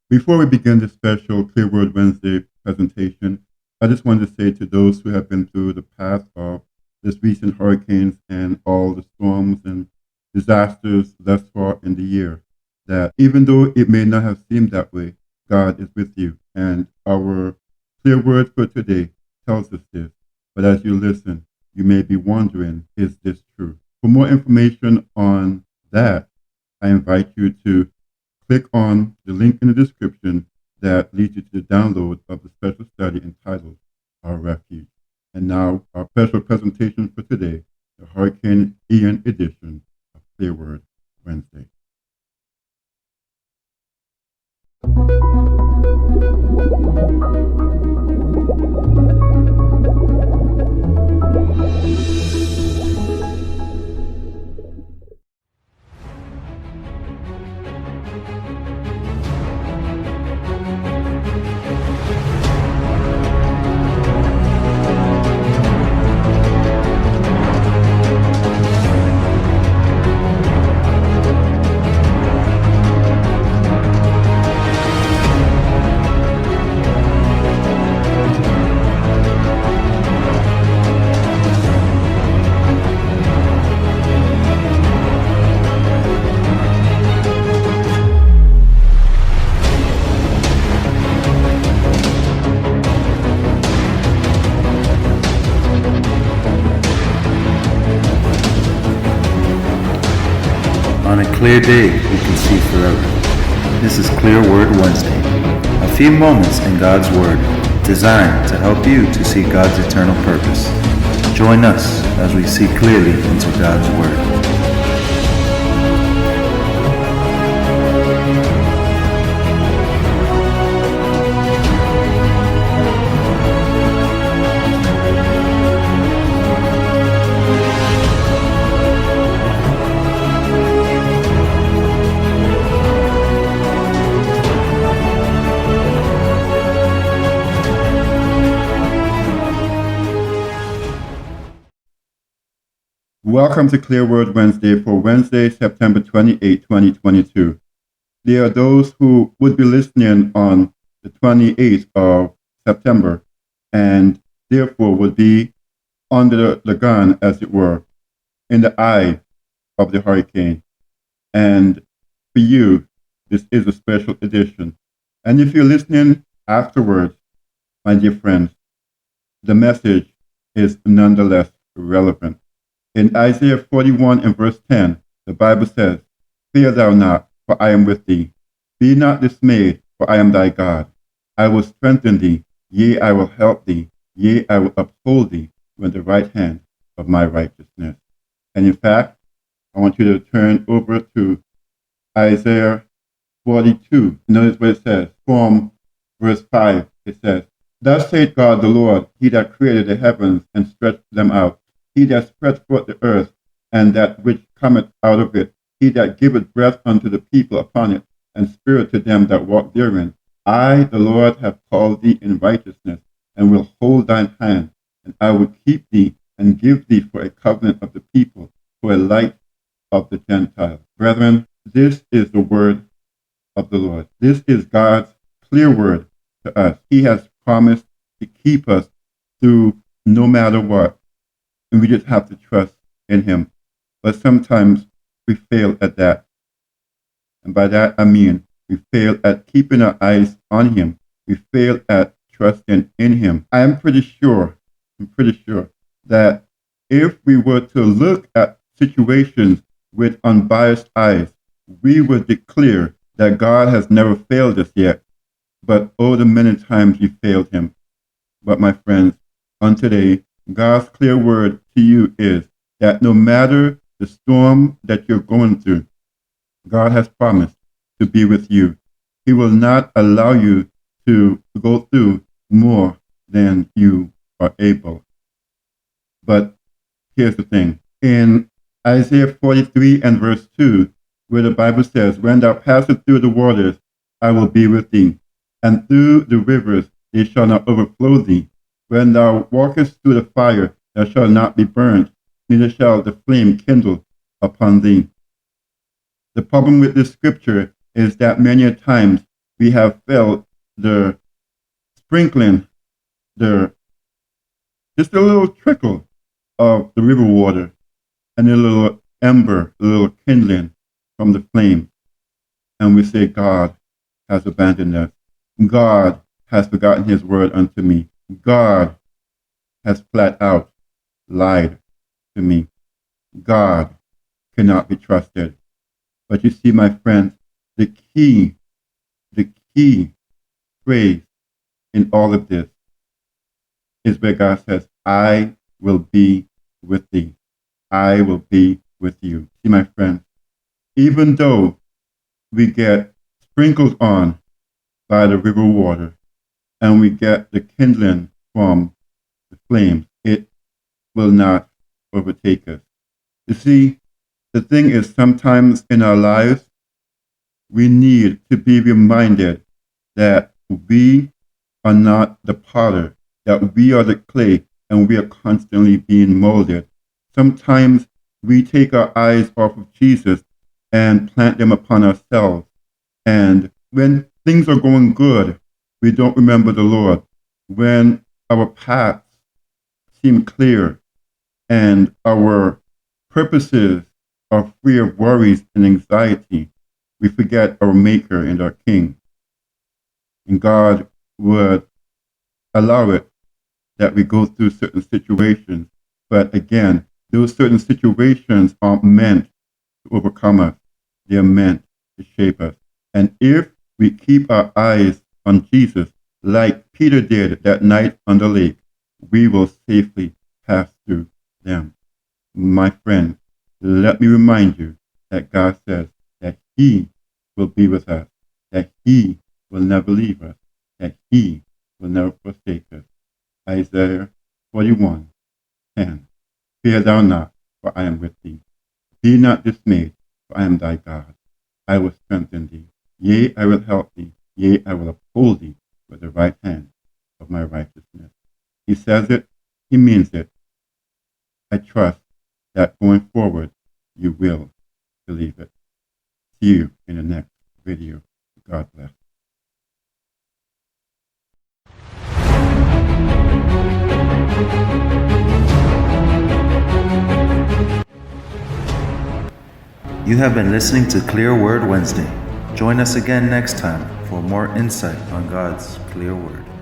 Before we begin this special Clear Word Wednesday presentation, I just wanted to say to those who have been through the path of this recent hurricanes and all the storms and disasters thus far in the year, that even though it may not have seemed that way, God is with you. And our clear word for today tells us this. But as you listen, you may be wondering, is this true? For more information on that, I invite you to click on the link in the description that leads you to the download of the special study entitled Our Refuge. And now, our special presentation for today, the Hurricane Ian edition of Clear Word Wednesday. On a clear day, we can see forever. This is Clear Word Wednesday, a few moments in God's Word designed to help you to see God's eternal purpose. Join us as we see clearly into God's Word. Welcome to Clear Word Wednesday for Wednesday, September 28, 2022. There are those who would be listening on the 28th of September and therefore would be under the gun, as it were, in the eye of the hurricane. And for you, this is a special edition. And if you're listening afterwards, my dear friends, the message is nonetheless relevant. In Isaiah 41 and verse 10, the Bible says, "Fear thou not, for I am with thee. Be not dismayed, for I am thy God. I will strengthen thee, yea, I will help thee, yea, I will uphold thee with the right hand of my righteousness." And in fact, I want you to turn over to Isaiah 42. Notice what it says. From verse 5, it says, "Thus saith God the Lord, he that created the heavens and stretched them out, he that spread forth the earth, and that which cometh out of it, he that giveth breath unto the people upon it, and spirit to them that walk therein. I, the Lord, have called thee in righteousness, and will hold thine hand, and I will keep thee, and give thee for a covenant of the people, for a light of the Gentiles." Brethren, this is the word of the Lord. This is God's clear word to us. He has promised to keep us through no matter what. And we just have to trust in him. But sometimes we fail at that. And by that I mean we fail at keeping our eyes on him. We fail at trusting in him. I'm pretty sure that if we were to look at situations with unbiased eyes, we would declare that God has never failed us yet. But oh, the many times we failed him. But my friends, on today, God's clear word to you is that no matter the storm that you're going through, God has promised to be with you. He will not allow you to go through more than you are able. But here's the thing. In Isaiah 43 and verse 2, where the Bible says, "When thou passest through the waters, I will be with thee, and through the rivers, they shall not overflow thee. When thou walkest through the fire, thou shalt not be burnt, neither shall the flame kindle upon thee." The problem with this scripture is that many a times we have felt the sprinkling, just a little trickle of the river water and a little ember, a little kindling from the flame. And we say, God has abandoned us. God has forgotten his word unto me. God has flat out lied to me. God cannot be trusted. But you see, my friends, the key phrase in all of this is where God says, I will be with thee. I will be with you. See, my friends, even though we get sprinkled on by the river water and we get the kindling from the flames, it will not overtake us. You see, the thing is, sometimes in our lives, we need to be reminded that we are not the potter, that we are the clay, and we are constantly being molded. Sometimes we take our eyes off of Jesus and plant them upon ourselves. And when things are going good, we don't remember the Lord. When our paths seem clear and our purposes are free of worries and anxiety, we forget our Maker and our King. And God would allow it that we go through certain situations. But again, those certain situations aren't meant to overcome us. They're meant to shape us. And if we keep our eyes on Jesus, like Peter did that night on the lake, we will safely pass through them. My friend, let me remind you that God says that he will be with us, that he will never leave us, that he will never forsake us. Isaiah 41:10. Fear thou not, for I am with thee. Be not dismayed, for I am thy God. I will strengthen thee. Yea, I will help thee. Yea, I will uphold thee with the right hand of my righteousness. He says it, he means it. I trust that going forward, you will believe it. See you in the next video. God bless. You have been listening to Clear Word Wednesday. Join us again next time for more insight on God's clear word.